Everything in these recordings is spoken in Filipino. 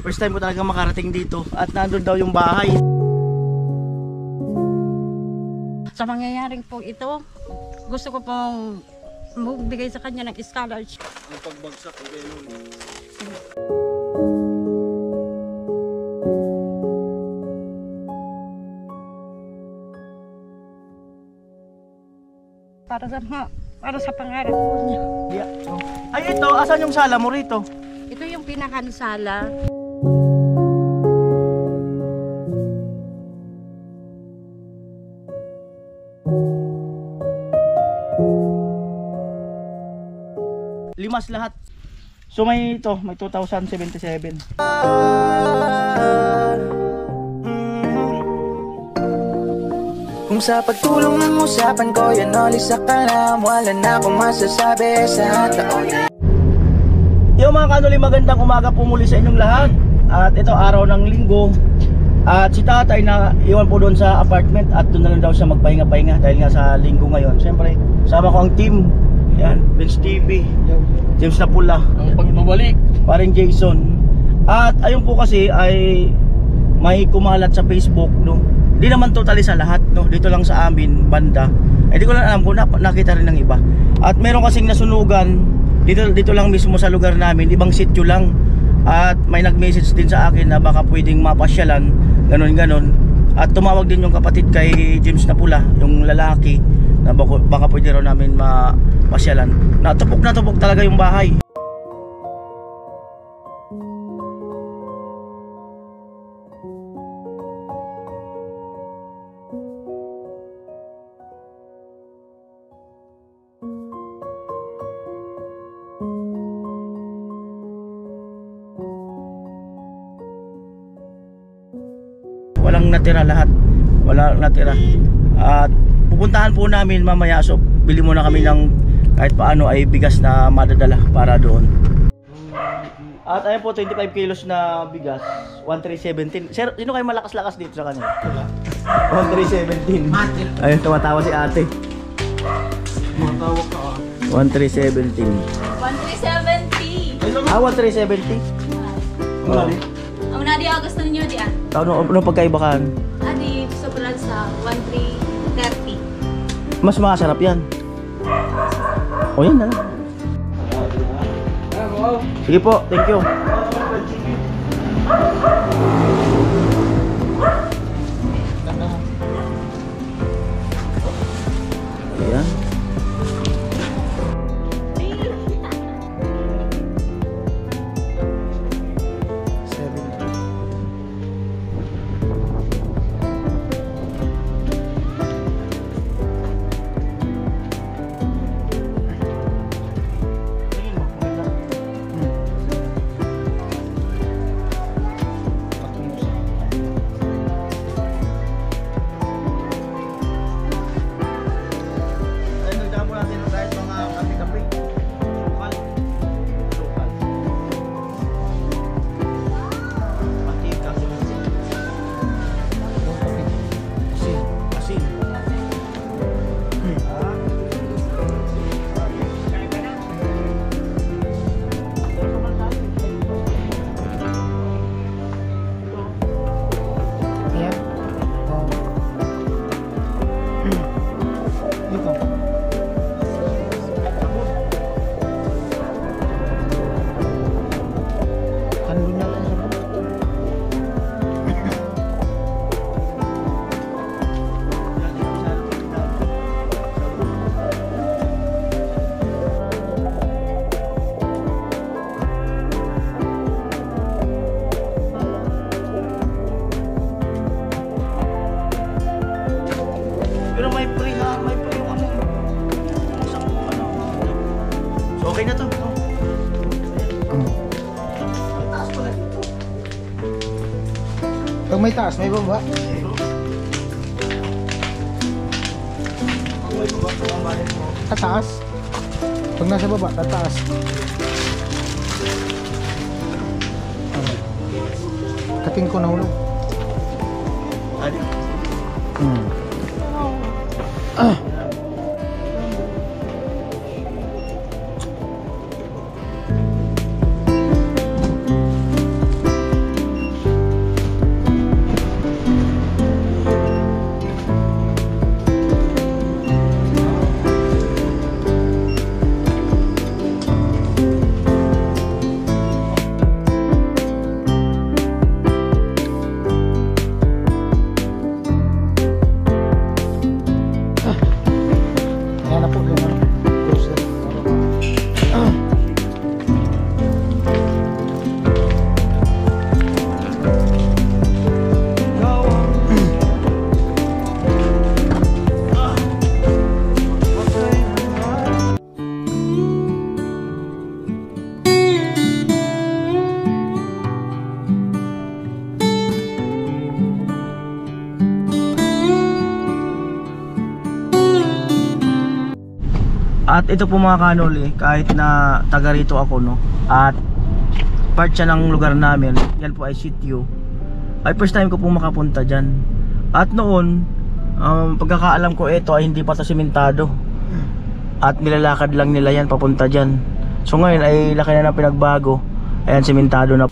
First time ko talaga makarating dito at nandun daw yung bahay. Sa mangyayaring po ito, gusto ko pong magbigay sa kanya ng scholarship. Ang pagbagsak ko ganun. Para sa pangarap po niya. Yeah. Ay ito, asan yung sala mo rito? Ito yung pinakansala. Limas lahat. So may 2077. Kung sa pagtulong ng usapan ko, yan ulis sa kalam. Wala na akong masasabi sa taon. Yo mga kanuli, magandang umaga po muli sa inyong lahat. At ito araw ng linggo. At si tatay na iwan po doon sa apartment at doon na lang daw siya magpahinga-pahinga dahil nga sa linggo ngayon. Siyempre, sama ko ang team. Yan, Vince TV, James Napula, ang pagbabalik, paring Jason. At ayun po kasi ay may kumalat sa Facebook, no. Hindi naman totally sa lahat, no. Dito lang sa amin banda. Hindi ko lang alam kung nakita rin ng iba. At meron kasing nasunugan dito lang mismo sa lugar namin, ibang sitio lang. At may nag-message din sa akin na baka pwedeng mapasyalan, ganun. At tumawag din yung kapatid kay James Napula, yung lalaki, na baka pwede raw namin mapasyalan. Natupok talaga yung bahay. Walang natira lahat. Wala natira. At pupuntahan po namin mamaya, so bili muna kami ng kahit paano ay bigas na madadala para doon. At ayun po, 25 kilos na bigas, 1317. Sir, sino kayo malakas-lakas dito sa kanya? 1317. Ayun, tumatawa si ate. matawag ka 1317. 1370. 1370? Wala di? Ang nadi August ninyo di ah. Ano pagkaiba ka? Adi sobrang sa 1330. Mas masarap yan. O yan na lang. Sige po, thank you. Ayan. Pero may free ha, may free yung ano. Isang ano. So okay na to. May taas pala dito. Pag may taas, may baba. Kung may baba, pumabalik mo. Tataas. Pag nasa baba, tataas. Kating ko nahulog. Ano? At ito po mga kanoli, kahit na taga rito ako, no, at part siya ng lugar namin, yan po ay sitio, ay first time ko po makapunta dyan. At noon, pagkakaalam ko, ito ay hindi pa to simentado at nilalakad lang nila yan papunta dyan. So ngayon ay laki na ng pinagbago. Ayan, simentado na.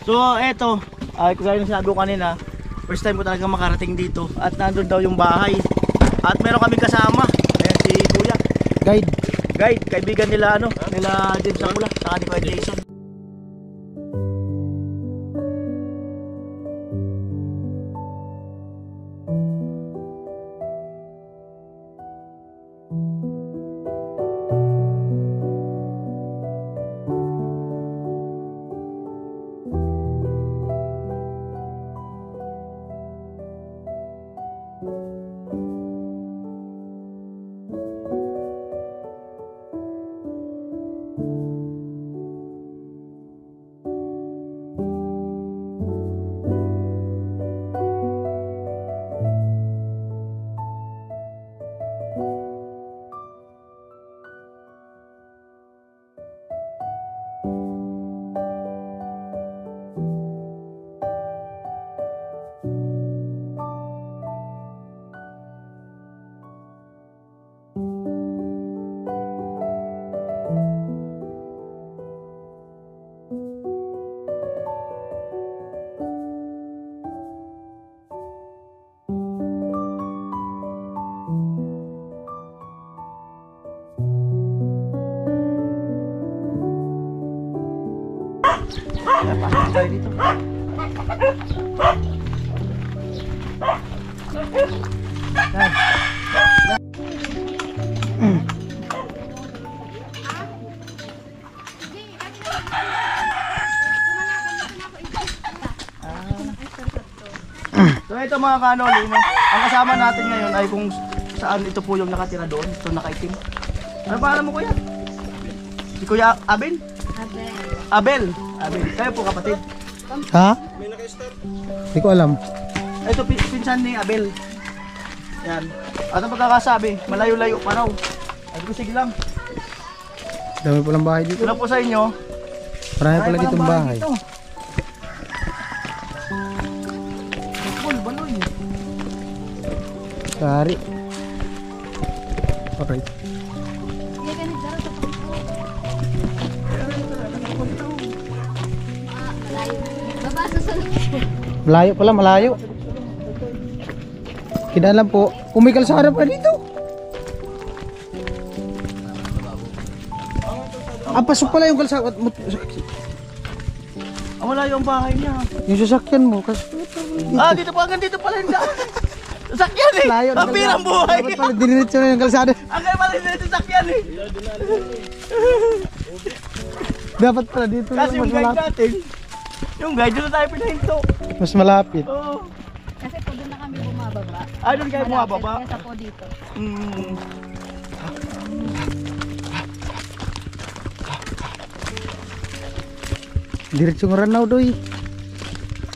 So eto, ay kagaya ng sinabi ko kanina, first time ko talaga makarating dito. At nandun daw yung bahay. At meron kami kasama. Ayan si Kuya. Guide. Guide, kaibigan nila ano, nila James Sakula, saka ni Kuya Jason. Pasok tayo dito. So ito mga kanoli, no? Ang kasama natin ngayon ay kung saan ito po yung nakatira doon, ito nakaitim. Ano pangalan mo kuya? Si Kuya Abel? Abel. Abel. Kayo po kapatid. Ha? Hindi ko alam. Ito pinsan ni Abel. Yan. At ang pagkakasabi, malayo-layo pa raw. Ay ko sige lang. Dami palang bahay dito. Ito na po sa inyo. Marami pala ditong bahay. dito. Bol, baloy. Kari. Alright. Baba sa salon. Malayo pala, malayo. Kinalam po, may kalsada pa dito. Pasok pala yung kalsada. Ang malayo ang bahay niya. Yung sasakyan mo. Dito pa, hanggang dito pala yung daan. Sasakyan eh. Layo ng Ang pirang buhay. Dapat pala diniritso na yung kalsada. Ang kaya pala yung sasakyan eh. Dapat pala dito. Kasi yung mas guide malapit. natin, yung guide doon na tayo pinahinto. Mas malapit. Oo. Kasi po doon na kami bumababa. Doon kayo bumababa. Kesa po dito. Diretso nga ranaw doy.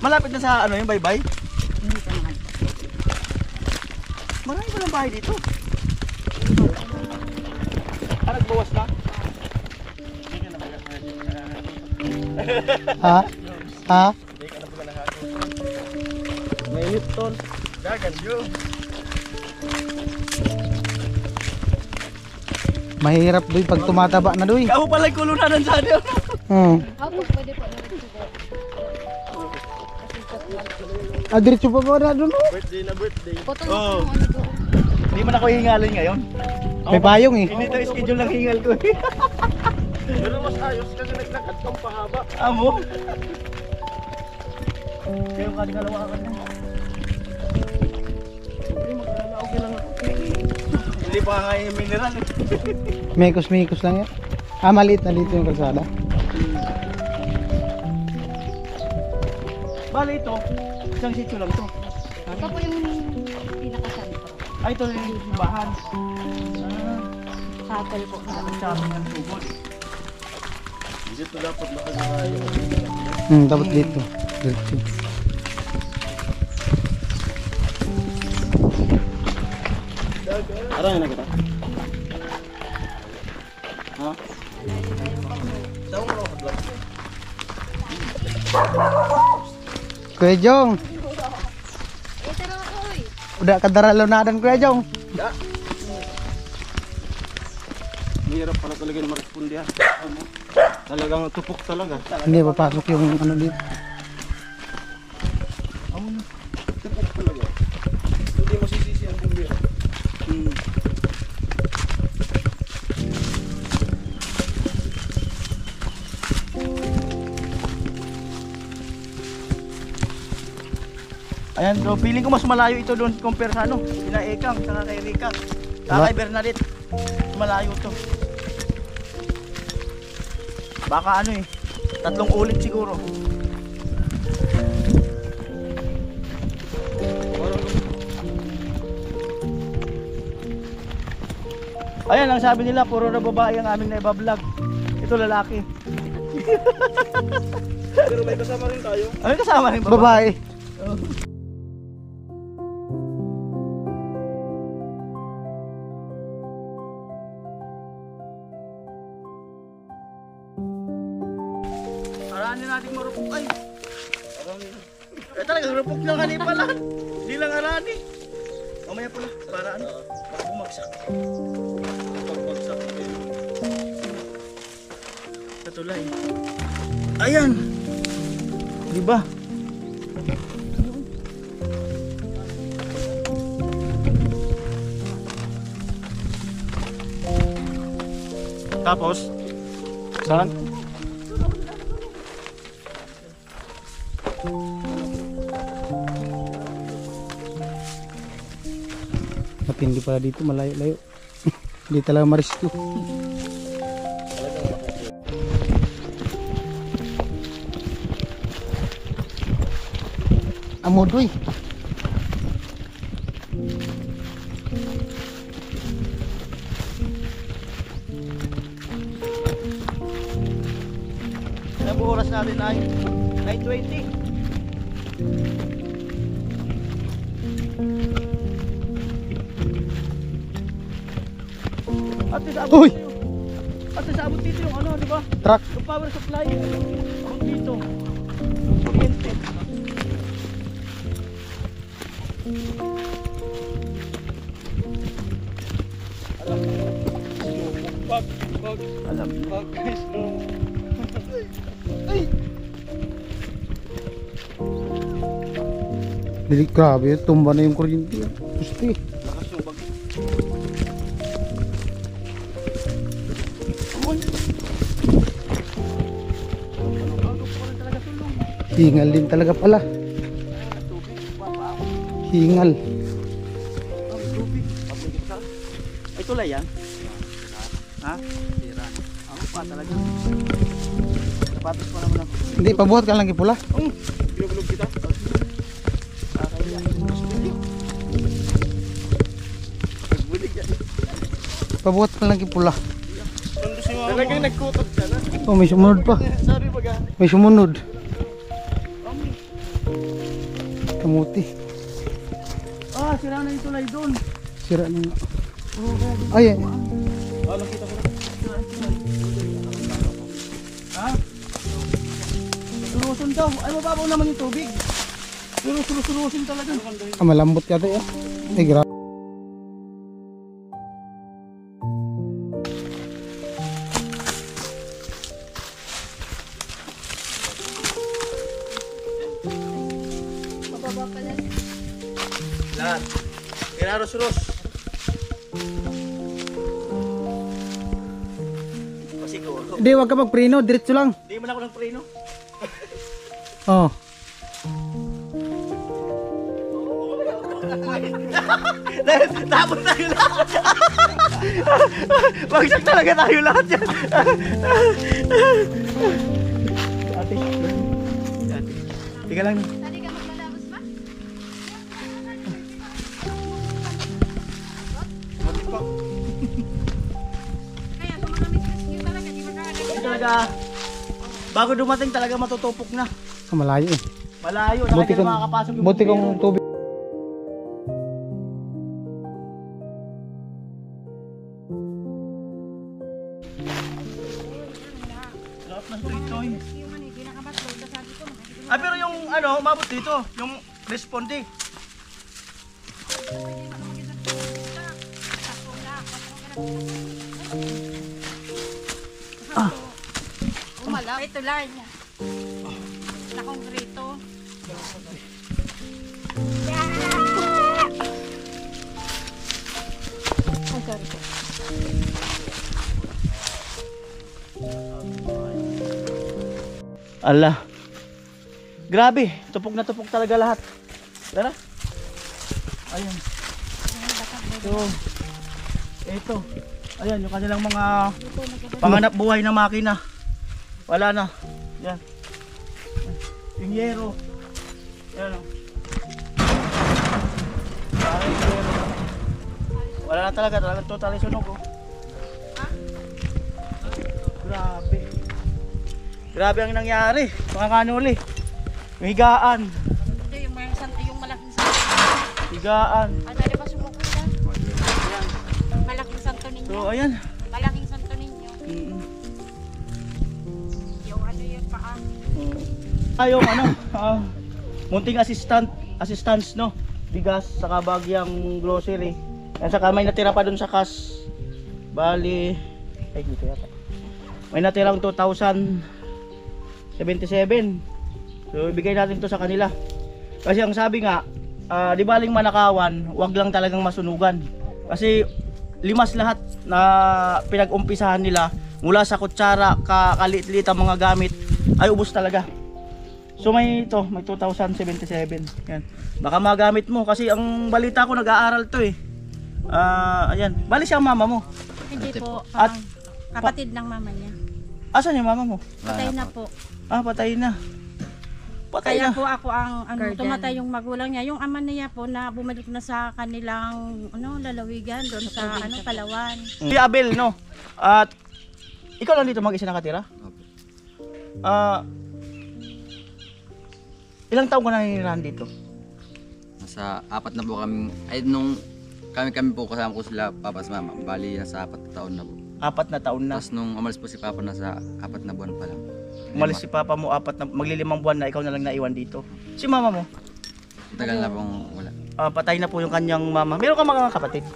Malapit na sa ano yung bye-bye. Hindi pa naman. Marami pa ng bahay dito. Nagbawas na? Ha? Ha? May Newton. Gagan yun. Mahirap doy pag tumataba na doy. Ako pala yung kulunan sa ano. Opo, pwede po. Diretso pa ba na doon? Birthday na birthday. Photo Oo. mo ano doon. Hindi man ako hingalin ngayon. May payong eh. Hindi tayo schedule ng hingal ko eh. Pero mas ayos kasi naglakad kang pahaba. Amo? Kaya yung kadingalawakan niya. Hindi magkala, okay lang ako. Hindi pa nga yung mineral eh. Mekos lang yan. Maliit na dito yung kalsada. Bali ito, isang sitio lang to. Ito po yung pinakasantro. Ay, ito yung simbahan. Chapel po. Sa amin ng tubod. Dapat dito. Diretso. Arang na kita. Ha? Saan mo vlog? Kuya Jong, Ito na ako eh. udah kadaralonadan Kuya Jong. Hirap pala talaga yung ma-responde yan. Talagang tupok talaga. Hindi papasok yung ano dito. Tupok talaga. Hindi masisisi ang bumbira. Ayan, so feeling ko mas malayo ito doon compare sa ano, kina Ekang, saka kay Rika, saka kay Bernadette. Malayo to. Baka ano eh, 3 ulit siguro. Ayan, ang sabi nila, puro na babae ang aming naibablog. Ito lalaki. Pero may kasama rin tayo. Ano kasama rin babae? Babae. Aranin natin marupok ay. Talaga marupok na kanina lahat. Hindi lang arani. Mamaya pala, para ano? Baka bumagsak. Pagbagsak na kayo. Sa tulay. Ayan. Diba? Tapos, saan? Matindi pala dito, malayo-layo. Hindi talaga ma-rescue. Amodoy. Ang oras natin ay 9:20. Ate, sabot Uy! dito. Ate, sabot dito yung ano, di ba? Truck. Yung power supply. Sabot dito. Kuryente. Alam mo. Dili, grabe, tumba na yung kuryente. Pusti. Lakas yung bag. Hingal din talaga pala. Hingal. Ay, tulay yan? Ha? Tira. Ako pa talaga. Sapatos pa naman ako. Hindi, pabuhat ka lang kipula. Bilog-bilog kita. Kakaya. Nagbulig yan. Pabuhat ka lang kipula. Talagang nagkutot ka na. Oh, may sumunod pa. Sabi baga. May sumunod. Kamuti. Ah, sira na yung tulay doon. Sira na nga. Ay, Ah, nakita ko na. Sira yung tulay. Ha? Sulusun daw. Ay, mababaw naman yung tubig. Pero sulusun talaga. malambot yata yan. Ay, grabe. Mababa pala. Lahat. Kinaros-ros. Pasiguro. Hindi, wag ka magpreno. Diretso lang. Hindi man ako ng preno. Oh. Tapos tayo lahat. Bagsak talaga tayo lahat yan. Ate. Ate. Tiga lang. Tadi ka maglalabas ba? Kaya kung mga rescue talaga, di makakaganda. Hindi talaga. Bago dumating talaga matutupok na. Malayo eh. Malayo. Buti Talaga kung, makakapasok yung buti kung bumbero. tubig. ito. Yung ano, hindi nakabatlo. Sabi ko, Ah, pero yung ano, umabot dito, yung responde. umalaw. Ito lang. Na konkreto. Ang sorry po. Ala. Grabe, tupok na tupok talaga lahat. Tara. Ayan. Ito. Ayan, yung kanilang mga panganap buhay na makina. Wala na. Yan. Yung yero. Yan o. Wala na talaga, talagang totally sunog oh. Grabe. Grabe ang nangyari, mga kanuli. Yung higaan. Ito yung mga yung malaking santo. Higaan. Ano na ba sumuko siya? Ayan. Malaking santo ninyo. So, ayan. Malaking santo ninyo. Yung ano yung paa. Yung ano, munting assistance no. Bigas, saka bagyang grocery. At saka may natira pa dun sa cash. Bali, ay dito yata. May natirang 2,077. So ibigay natin to sa kanila. Kasi ang sabi nga, di baling manakawan, wag lang talagang masunugan. Kasi limas lahat na pinag-umpisahan nila mula sa kutsara, kaliit-liit ang mga gamit ay ubos talaga. So may 2,077. Yan. Baka magamit mo kasi ang balita ko nag-aaral to eh. Ayan. Bali siya ang mama mo. Hindi po, At- kapatid ng mama niya. Asan yung mama mo? Patay na po. Patay na. Patay Kaya na. po ako ang tumatay yung magulang niya. Yung ama niya po na bumalik na sa kanilang lalawigan doon sa Palawan. Si Abel no. At ikaw lang dito mag-isa nakatira? Ilang taon ka na ninirahan dito? Nasa 4 na po kami, ay nung kami po kasama ko sila papa sa mama, bali nasa 4 na taon na po. 4 na taon na. Tapos nung umalis po si papa nasa 4 na buwan pa lang. Umalis si papa mo 4 na, maglilimang buwan na ikaw na lang naiwan dito. Si mama mo? Tagal na pong wala. Patay na po yung kanyang mama. Meron ka mga kapatid?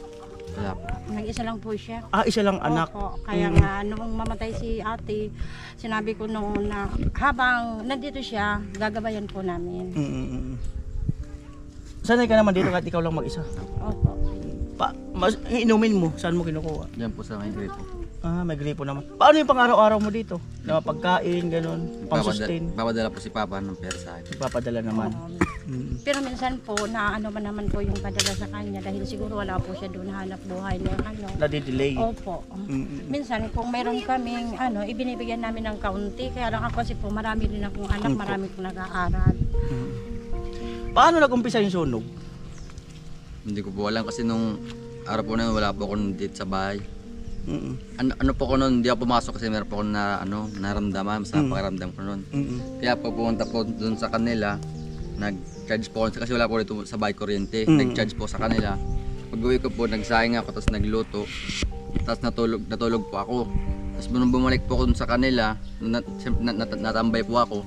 Wala po. Nag-isa lang po siya. Isa lang anak. Opo. Kaya nga, noong mamatay si ate, sinabi ko noon na habang nandito siya, gagabayan po namin. Sanay ka naman dito kahit ikaw lang mag-isa. Opo. Inumin mo, saan mo kinukuha? Diyan po sa may gripo. May gripo naman. Paano yung pang-araw-araw mo dito? Na pagkain, ganun, pang-sustain? Papadala po si papa ng pera sa akin. Ipapadala naman. Pero minsan po, naano man naman po yung padala sa kanya dahil siguro wala po siya doon hanap buhay na Nadidelay. Opo. Minsan kung meron kaming ibinibigyan namin ng kaunti, kaya lang ako kasi po marami din akong anak, marami kong nag-aaral. Paano nag-umpisa yung sunog? Hindi ko po alam kasi nung araw po na yun, wala po ako dito sa bahay. Ano po ko noon, hindi ako pumasok kasi meron po ako na naramdaman sa pakiramdam ko noon. Kaya po pumunta po doon sa kanila, nag-charge po ako kasi wala po dito sa bahay kuryente. Nag-charge po sa kanila. Pag-uwi ko po, nagsaing ako tapos nagluto. Tapos natulog po ako. Tapos nung bumalik po ako dun sa kanila, natambay po ako.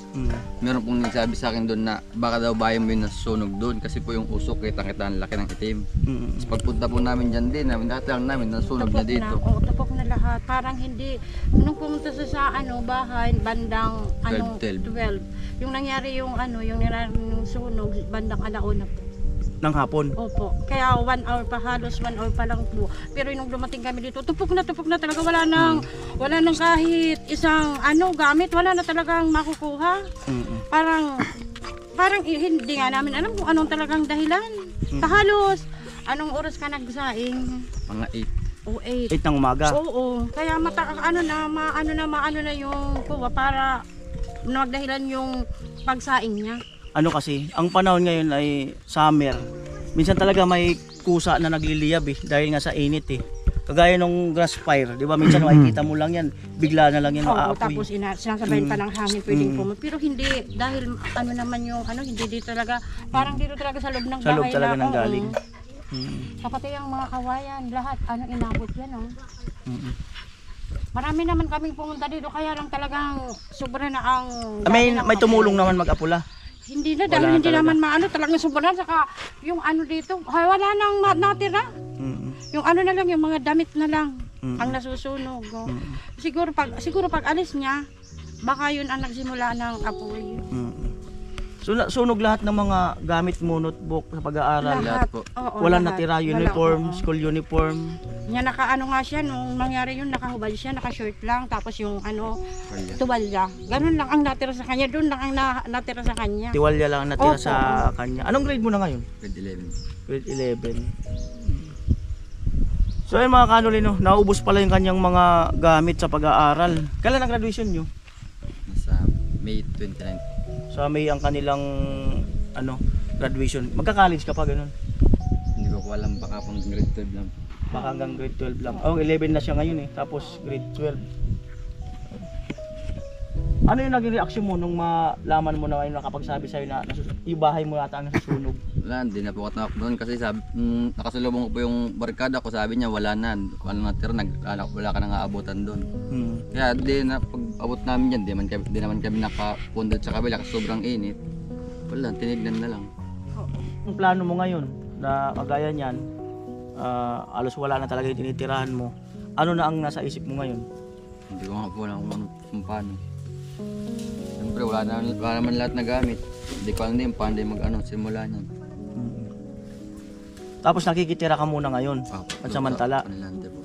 Meron pong nagsabi sa akin doon na baka daw bayan mo yung nasusunog doon kasi po yung usok kita-kita ang laki ng itim. Tapos pagpunta po namin dyan din, lahat lang namin nasunog na dito. Tupok na lahat. Parang hindi, nung pumunta sa bahay, bandang 12. 12. Yung nangyari yung yung sunog, bandang 1:00 po. Ng hapon? Opo. Kaya 1 hour pa, halos 1 hour pa lang po. Pero nung dumating kami dito, tupok na talaga. Wala nang kahit isang gamit, wala na talagang makukuha. Parang hindi nga namin alam kung anong talagang dahilan. Halos, anong oras ka nagsaing? Mga 8. 8 ng umaga? Oo. Kaya maano na yung kuha para magdahilan yung pagsaing niya. Ano kasi, ang panahon ngayon ay summer. Minsan talaga may kusa na nagliliyab dahil nga sa init Kagaya nung grass fire, di ba? Minsan makikita mo lang yan, bigla na lang yan maaapoy. Tapos sinasabayin pa ng hangin pwedeng pumunta. Pero hindi, dahil hindi dito talaga, parang dito talaga sa loob ng bahay. Sa loob talaga nang galing. Kapatid ang mga kawayan, lahat, inabot yan Marami naman kaming pumunta dito, kaya lang talagang sobra na ang... May, dami ng may tumulong apoy. naman mag-apula. Hindi na, Wala dahil na hindi talaga. naman maano, talagang sobra. Saka yung ano dito, wala nang natira. Mm. Yung ano na lang, yung mga damit na lang Mm. ang nasusunog. Oh. Siguro pag alis niya, baka yun ang nagsimula ng apoy. Mm. Sunog lahat ng mga gamit mo, notebook sa pag-aaral. Lahat po. Oo, Walang lahat. natira, Wala, uniform, oo. school uniform. Niya nakaano nga siya, nung mangyari yun, nakahubad siya, naka-short lang, tapos yung ano, Kaya. tubalya. Ganun lang ang natira sa kanya, doon lang ang natira sa kanya. Tiwalya lang ang natira Opo. sa kanya. Anong grade mo na ngayon? Grade 11. Grade 11. So ayun mga kanolino, naubos pala yung kanyang mga gamit sa pag-aaral. Kailan ang graduation nyo? Nasa May 29. Sa May ang kanilang ano, graduation. Magka-college ka pa ganun. Hindi ko alam, baka pang grade 12 lang. Baka hanggang grade 12 lang. Oh, 11 na siya ngayon eh. Tapos grade 12. Ano yung naging reaksyon mo nung malaman mo na ngayon nakapagsabi sa'yo na yung bahay mo yata ang nasusunog? Wala, hindi na po ako nakap doon kasi sabi, nakasalubong ko po yung barkada ko, sabi niya wala na natira, wala ka nang aabutan doon. Kaya di na pag abot namin yan, di naman kami nakapundad sa kabila kasi sobrang init. Wala, tinignan na lang. Ang plano mo ngayon na kagaya niyan, alos wala na talaga yung tinitirahan mo. Ano na ang nasa isip mo ngayon? Hindi ko nga po alam kung paano. Siyempre wala naman lahat na gamit. Hindi ko alam din paano simula niyan. Tapos nakikitira ka muna ngayon. Pansamantala. Panilante po.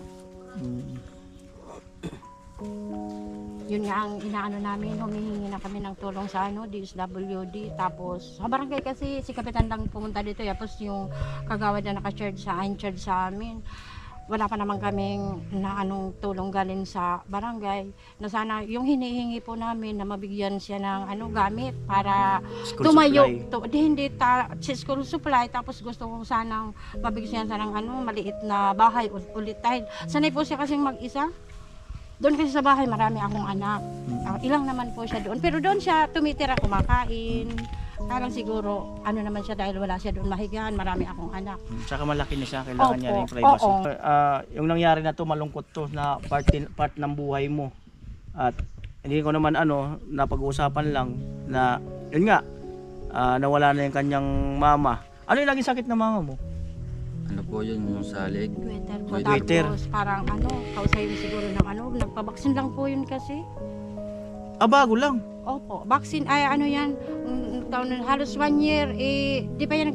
Yun nga ang inaano namin, humihingi na kami ng tulong sa ano, DSWD. Tapos sa barangay kasi si Kapitan lang pumunta dito, tapos yung kagawad na naka-charge sa amin. Wala pa naman kaming na anong tulong galing sa barangay. Na sana yung hinihingi po namin na mabigyan siya ng ano gamit para School tumayo. supply. Hindi school supply, tapos gusto ko sanang mabigyan siya ng ano maliit na bahay ulit dahil sanay po siya kasing mag-isa. Doon kasi sa bahay marami akong anak. Ilang naman po siya doon. Pero doon siya tumitira, kumakain. Parang siguro ano naman siya dahil wala siya doon mahigaan, marami akong anak. Tsaka malaki na siya, kailangan Opo, niya rin privacy. oo. Yung nangyari na to, malungkot to na part ng buhay mo. At hindi ko naman napag-uusapan lang na yun nga, nawala na yung kanyang mama. Ano yung naging sakit ng mama mo? Ano po yun yung sa leg? Twitter po. Twitter. Tapos parang kausayin siguro ng nagpabaksin lang po yun kasi. Bago lang. Opo, vaccine ay yan, halos 1 year, di pa yan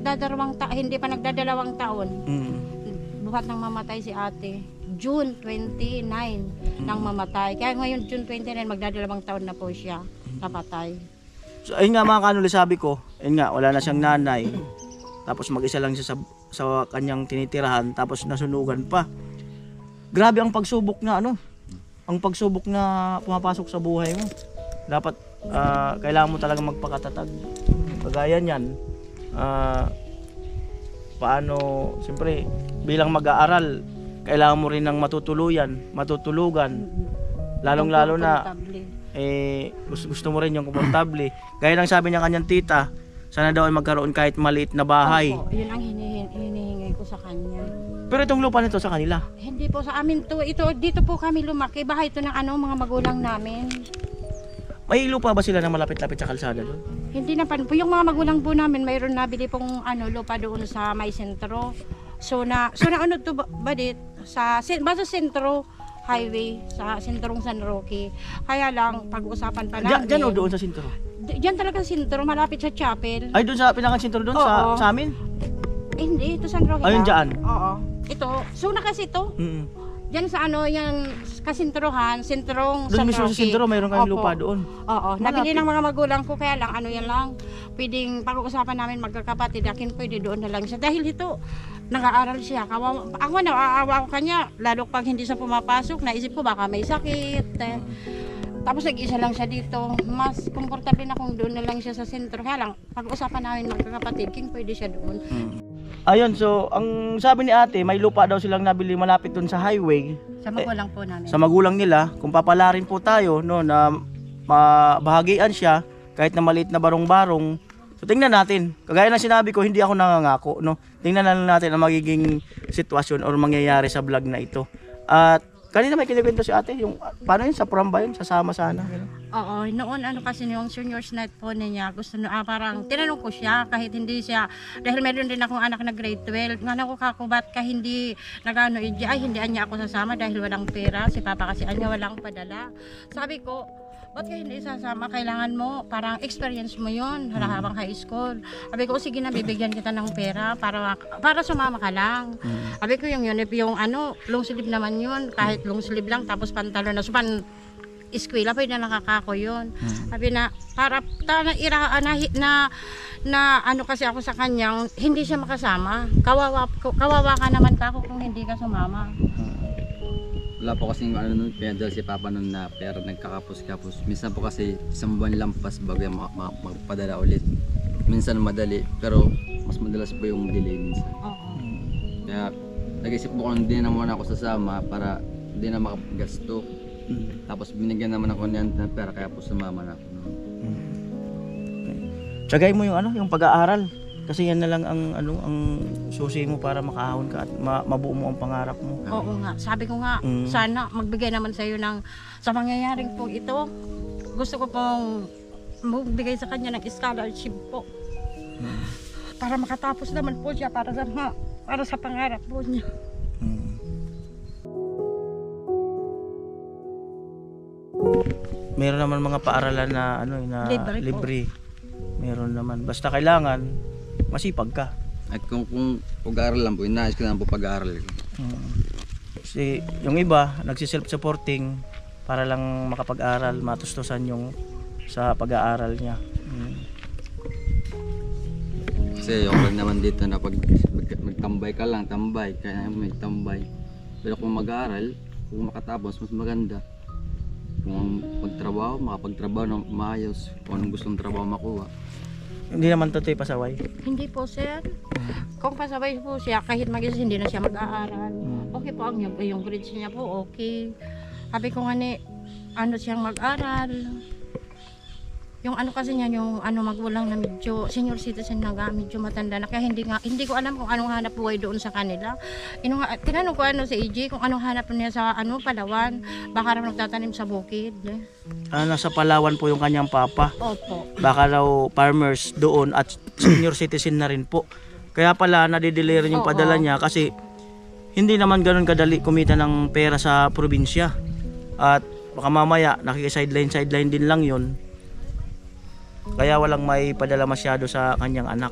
hindi pa nagdadalawang taon. Buhat nang mamatay si ate. June 29 nang mamatay. Kaya ngayon June 29 magdadalawang taon na po siya napatay. So ayun nga mga kanuli, sabi ko, ayun nga, wala na siyang nanay. Tapos mag-isa lang siya sa kanyang tinitirahan, tapos nasunugan pa. Grabe ang pagsubok na ang pagsubok na pumapasok sa buhay mo. Dapat kailangan mo talaga magpakatatag. Kagaya niyan, paano, siyempre, bilang mag-aaral, kailangan mo rin ng matutulugan. Lalong-lalo na, gusto mo rin yung komportable. Gaya ng sabi niya kanyang tita, sana daw ay magkaroon kahit maliit na bahay. Opo, yun ang hinihingi ko sa kanya. Pero itong lupa nito sa kanila. Hindi po sa amin to. Dito po kami lumaki. Bahay to ng mga magulang namin. May lupa ba sila na malapit-lapit sa kalsada doon? Hindi na po. Yung mga magulang po namin, mayroon nabili pong lupa doon sa may sentro. So na to badit sa sentro highway sa sentrong San Roque. Kaya lang pag-usapan pa namin. Diyan o doon sa sintro? Diyan talaga sa sentro, malapit sa chapel. Ay, doon sa pinakang-sintro doon Oo. sa amin? Hindi, ito San Roque. Ayun, lang. dyan? Oo. Ito, na kasi ito. Diyan sa yan kasintrohan, sentrong Doon San mismo Roque. sa sintro, mayroon kayong Opo. lupa doon. Oo, nabili ng mga magulang ko, kaya lang yan lang, pwedeng pag-uusapan namin magkakapatid, akin pwede doon na lang siya. Dahil ito, nag-aaral siya. Ako naaawa ko kanya, lalo pag hindi siya pumapasok, naisip ko baka may sakit. Tapos nag-isa lang siya dito. Mas komportable na kung doon na lang siya sa sentro. Kaya lang, pag-uusapan namin magkakapatid, pwede siya doon. Ayun, so ang sabi ni ate, may lupa daw silang nabili malapit doon sa highway. Sa magulang po namin. Sa magulang nila, kung papalarin po tayo na mabahagian siya kahit na maliit na barong-barong. So tingnan natin. Kagaya ng sinabi ko, hindi ako nangangako, Tingnan na lang natin ang magiging sitwasyon or mangyayari sa vlog na ito. At Kanina may kinikwento si ate, yung paano yun, sa prom ba yun? Sasama sana. Gano'n. Oo, noon ano kasi yung seniors night po niya, gusto na parang tinanong ko siya kahit hindi siya, dahil meron din akong anak na grade 12, nga ko kako ba't ka hindi nagano ay hindi anya ako sasama dahil walang pera, si papa kasi anya walang padala. Sabi ko, ba't ka hindi sasama? Kailangan mo, parang experience mo yun, habang high school. Sabi ko, sige na, bibigyan kita ng pera para sumama ka lang. Sabi ko, yung ano, long sleeve naman yun, kahit long sleeve lang, tapos pantalon na supan, eskwela, pwede na nakakako yun. Sabi na, para na ano kasi ako sa kanyang, hindi siya makasama. Kawawa ka naman kako kung hindi ka sumama. Wala po kasing ano nun, pinadala si Papa nun na pera, nagkakapos-kapos. Minsan po kasi isang buwan lampas bago yung magpadala ulit. Minsan madali, pero mas madalas po yung delay minsan. Oo. Kaya nag-isip po kung hindi na muna ako sasama para hindi na makagasto. Tapos binigyan naman ako niyan ng pera, kaya po sumama na ako. Tsagay mo yung ano, yung pag-aaral. Kasi yan na lang ang ano, ang susi mo para makahon ka at mabuo mo ang pangarap mo. Oo nga, sabi ko nga, sana magbigay naman sa iyo ng, sa mangyayaring po ito, gusto ko pong magbigay sa kanya ng scholarship po. Para makatapos naman po siya para sa pangarap po niya. Meron naman mga paaralan na ano na Libre po. libre. Meron naman. Basta kailangan masipag ka. At kung pag-aaral lang po, inayos ko naman po pag-aaral ko. Kasi yung iba nagsi-self-supporting para lang makapag-aral, matustusan yung sa pag-aaral niya. Kasi yung lang naman dito na pag magtambay ka lang, tambay, kaya may tambay. Pero kung mag-aaral, kung makatapos, mas maganda. Kung magtrabaho, makapagtrabaho ng maayos, kung anong gustong trabaho makuha. Hindi naman to pasaway. Hindi po sir. Kung pasabay po siya, kahit mag-isa hindi na siya mag-aaral. Okay po yung grades niya po, okay. Sabi ko nga ni, ano siyang mag-aral. Yung ano kasi niya, yung ano magulang na medyo senior citizen na medyo matanda na, kaya hindi ko alam kung anong hanap buhay doon sa kanila. Tinanong ko sa AJ kung anong hanap niya sa Palawan, baka raw nagtatanim sa bukid. Nasa Palawan po yung kanyang papa. Opo. Baka raw farmers doon at senior citizen na rin po. Kaya pala nadidelay rin yung padala niya kasi hindi naman ganoon kadali kumita ng pera sa probinsya. At baka mamaya nakiki-sideline din lang yun. Kaya walang may padala masyado sa kanyang anak.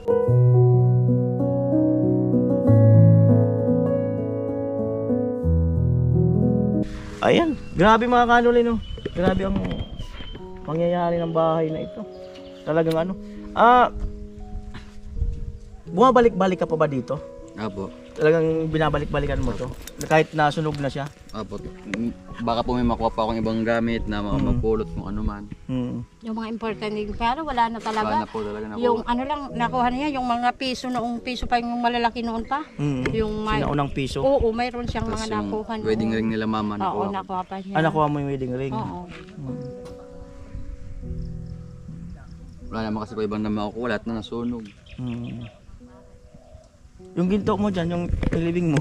Ayan, grabe mga kanuli no. Grabe ang pangyayari ng bahay na ito. Talagang ano. Bumabalik-balik ka pa ba dito? Apo. Talagang binabalik-balikan mo to? Kahit nasunog na siya? Apo. Baka po may makuha pa akong ibang gamit na mapulot kung ano man. Yung mga important pero wala na talaga. Wala na po talaga nakuha. Yung ano lang, nakuha niya, yung mga piso pa yung malalaki noon pa. Yung Sinaunang piso? Oo, mayroon siyang Tapos mga yung nakuha. wedding ring nila mama nakuha. Oo, nakuha pa niya. Nakuha mo yung wedding ring? Oo. Wala naman kasi pa ibang na makukuha, lahat na nasunog. Yung ginto mo dyan, yung nilibing mo.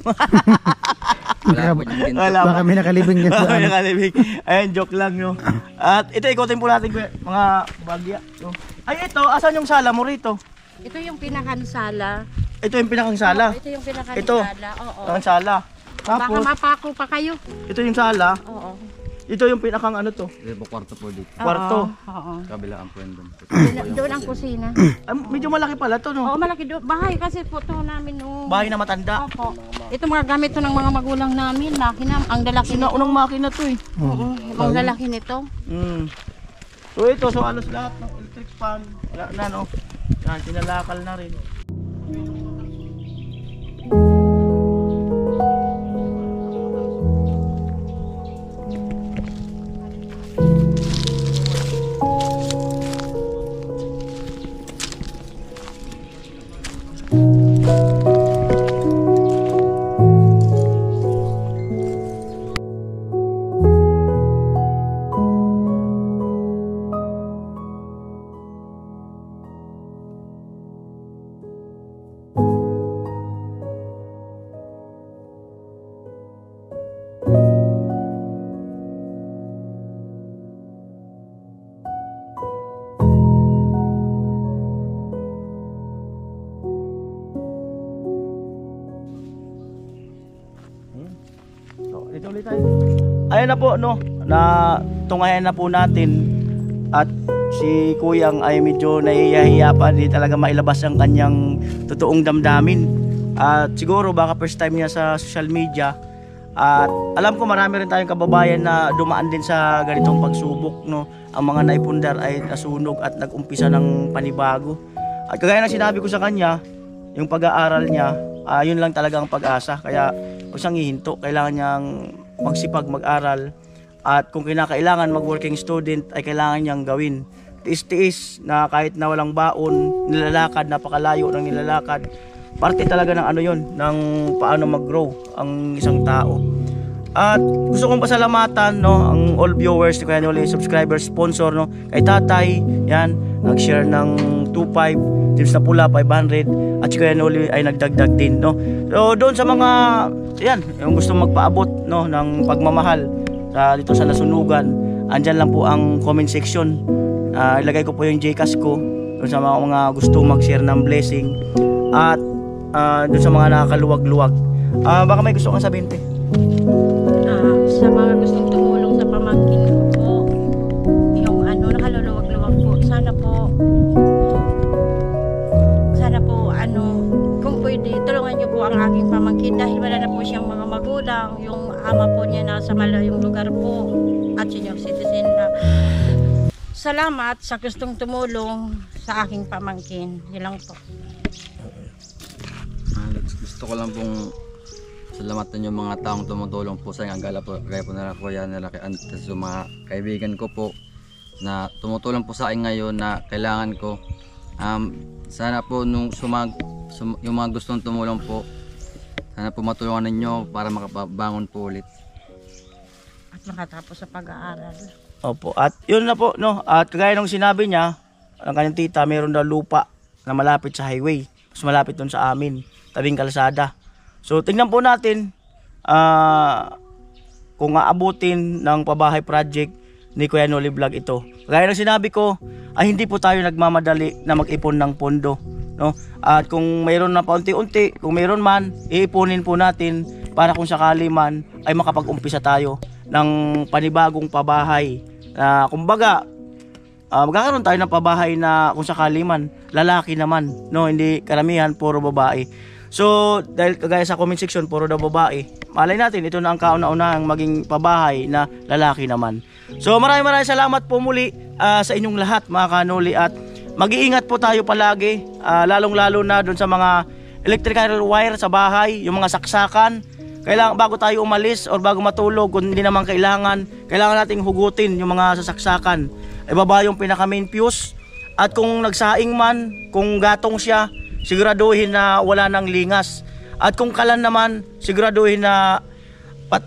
Wala po yung ginto. Wala Baka may nakalibing dyan sa May nakalibing. Ayan, joke lang no. At ito, ikutin po natin mga bagya. No? Ay, ito, asan yung sala mo rito? Ito yung pinakansala. Ito yung pinakang sala. Ito yung pinakansala. Ito. Oo. Ang sala. Baka Tapos, mapako pa kayo. ito yung sala. Oo. Ito yung pinakang ano to. Ito po kwarto po dito. Kwarto. Oo. Kabilaan po yun doon. Doon ang kusina. Medyo malaki pala to no. Oo, malaki doon. Bahay kasi po to namin noong. Bahay na matanda. Opo. Ito mga gamit to ng mga magulang namin. Makina, ang lalaki nito. Sinaunang makina to eh. Oo, ang lalaki nito. So ito, so halos lahat ng electric fan. Wala na no. Yan, tinalakal na rin. ayun na po, no, na tungayan na po natin. At si Kuyang ay medyo nahihiya pa, di talaga mailabas ang kanyang totoong damdamin. At siguro baka first time niya sa social media. At alam ko marami rin tayong kababayan na dumaan din sa ganitong pagsubok, no. Ang mga naipundar ay nasunog at nag-umpisa ng panibago. At kagaya ng sinabi ko sa kanya, yung pag-aaral niya, yun lang talaga ang pag-asa. Kaya huwag siyang hihinto, kailangan niyang magsipag mag-aral. At kung kinakailangan mag-working student ay kailangan niyang gawin. Tiis-tiis na kahit na walang baon, nilalakad, napakalayo ng nilalakad. Parte talaga ng ano yun, ng paano mag-grow ang isang tao. At gusto kong pasalamatan, no, ang all viewers, kaya nyo subscribers, sponsor, no, kay Tatay, yan, nag-share ng 2.5, Tips na Pula 500, at si Kuya Noli ay nagdagdag din, no. So doon sa mga, yan, yung gusto magpaabot, no, ng pagmamahal dito sa nasunugan, andyan lang po ang comment section. Ilagay ko po yung Gcash ko doon sa mga gusto mag-share ng blessing, at doon sa mga nakakaluwag-luwag. Baka may gusto kang sabihin, te? Sa mga gustong tumulong sa pamangkin ko po, yung nakaluluwag-luwag po, sana po kung pwede, tulungan niyo po ang aking pamangkin dahil wala na po siyang mga magulang, yung ama po niya nasa malayong lugar po at senior citizen na. Salamat sa gustong tumulong sa aking pamangkin. Yun lang po. Gusto ko lang pong salamatan yung mga taong tumutulong po sa inyo. Gaya po nila Kuya, nila kay Antes, yung mga kaibigan ko po na tumutulong po sa akin ngayon na kailangan ko. Sana po yung mga gustong tumulong po, sana po matulungan ninyo para makabangon po ulit. At makatapos sa pag-aaral. Opo, at yun na po, no, at kagaya nung sinabi niya, ang kanyang tita, mayroon daw lupa na malapit sa highway, mas malapit doon sa amin, tabing kalsada. So tingnan po natin kung aabutin ng pabahay project ni Kuya Noli Vlog ito. Kagaya ng sinabi ko, ay hindi po tayo nagmamadali na mag-ipon ng pondo, no? At kung mayroon na paunti-unti, kung mayroon man, iipunin po natin para kung sakali man ay makapag-umpisa tayo ng panibagong pabahay. Kumbaga, magkakaroon tayo ng pabahay na kung sakali man, lalaki naman, no? Hindi karamihan, puro babae. So, dahil kagaya sa comment section, puro daw babae, malay natin, ito na ang kauna-unahang maging pabahay na lalaki naman. So, maraming salamat po muli sa inyong lahat, mga kanoli, at mag-iingat po tayo palagi, lalong-lalo na doon sa mga electrical wire sa bahay, yung mga saksakan. Kailangan bago tayo umalis or bago matulog, kung hindi naman kailangan nating hugutin yung mga sasaksakan. Ibaba yung pinaka main fuse, at kung nagsaing man, kung gatong siya, siguraduhin na wala nang lingas. At kung kalan naman, siguraduhin na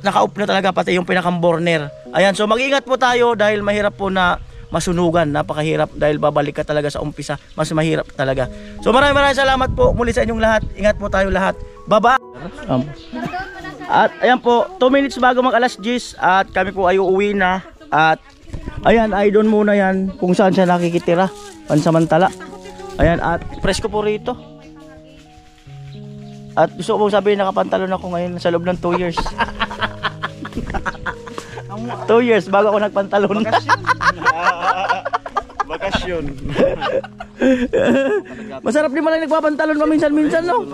naka-off na talaga pati yung pinakang burner. Ayan, so mag-ingat po tayo dahil mahirap po na masunugan. Napakahirap dahil babalik ka talaga sa umpisa. Mas mahirap talaga. So maraming salamat po muli sa inyong lahat. Ingat po tayo lahat. Baba! At ayan po, 2 minutes bago mag alas 10 at kami po ay uuwi na. At ayan, ay doon muna yan kung saan siya nakikitira. Pansamantala. Ayan, at presko po rito. At gusto ko pong sabihin, nakapantalon ako ngayon sa loob ng 2 years. 2 years bago ako nagpantalon. Bakasyon. Masarap din malang nagpapantalon paminsan-minsan, no?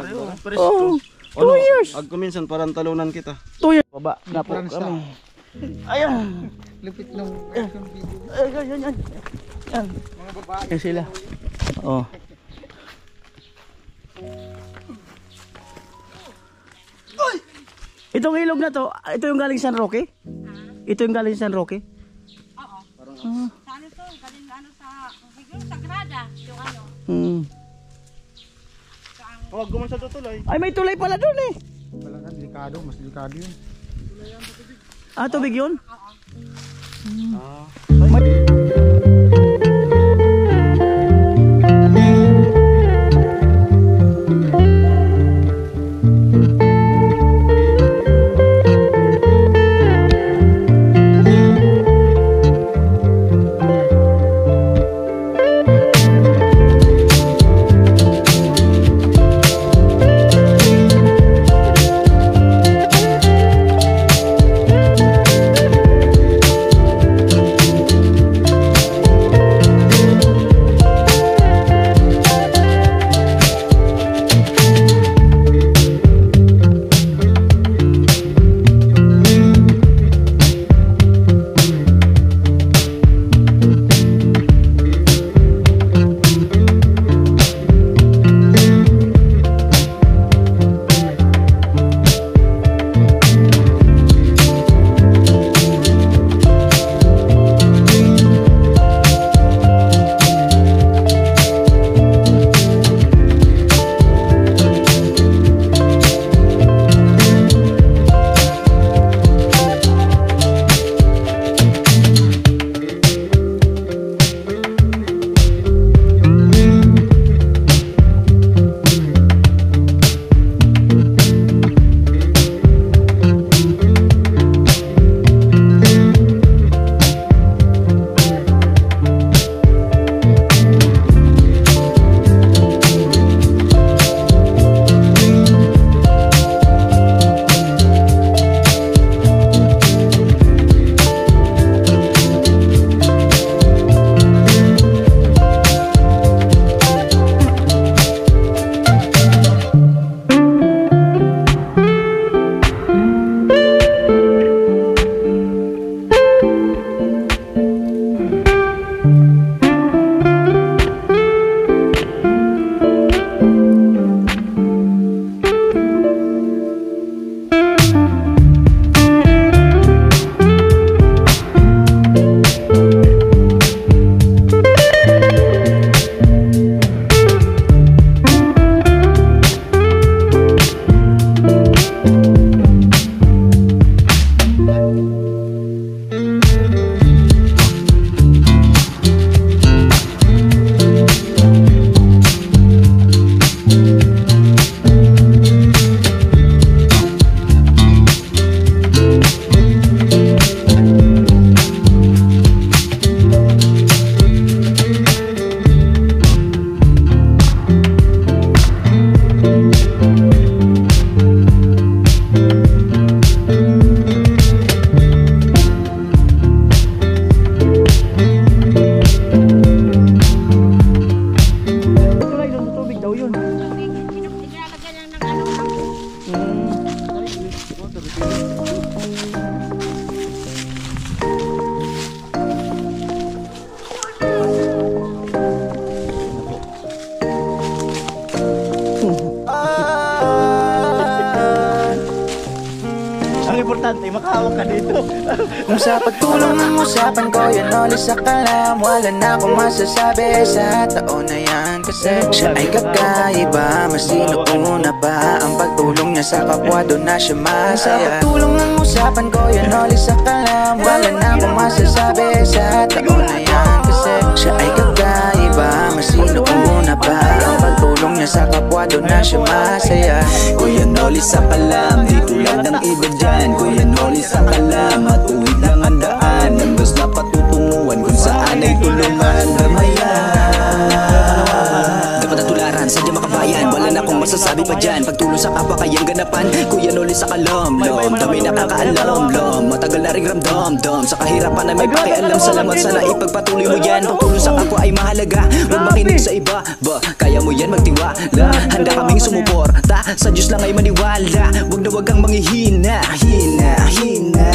Oh, 2 years. Ag kuminsan parang talunan kita. 2 years. Baba na po kami. Ayan. Lupit ng Ayan. Yan. Yan sila. Oh. Itong ilog na to, ito yung galing San Roque? Ito yung galing San Roque? Oo. Sa ano to? Galing sa Sagrada. Yung Huwag guman sa tutulay. Ay, may tulay pala doon eh. Wala na, delikado. Mas delikado yun. Tubig yun? importante, makahawak ka dito. Kung sa pagtulong ng usapan ko yan ulit sa kalam, wala na akong masasabi sa taon na yan. Kasi siya ay kakaiba, masino una pa ang pagtulong niya sa kapwa, doon na siya masaya. Sa pagtulong ng usapan ko yan ulit sa kalam, wala na akong masasabi sa taon na yan. Kasi siya ay kakaiba, masino una pa ang pagtulong niya sa kapwa, doon na siya masaya. Kuya Noli sa kalam, di tulad ng iba dyan. Kuya Noli sa kalam, matuwid lang ang daan. Hanggang na patutunguhan kung saan ay tulungan. Damayan, dapat na tularan, sadya makabayan. Wala na akong masasabi pa dyan. Pagtulong sa kapwa kayang ganapan. Kuya Noli sa kalam, lom, dami nakakaalam, lom. Matagal na ring ramdam, dam. Sa kahirapan ay may pakialam. Salamat, sana ipagpatuloy mo yan. Pagtulong sa kapwa ay mahalaga. Huwag makinig sa iba, ba, kaya mo yan magtiwala. Handa kaming sumuporta, sa Diyos lang ay maniwala. Huwag na huwag kang manghihina, hina, hina.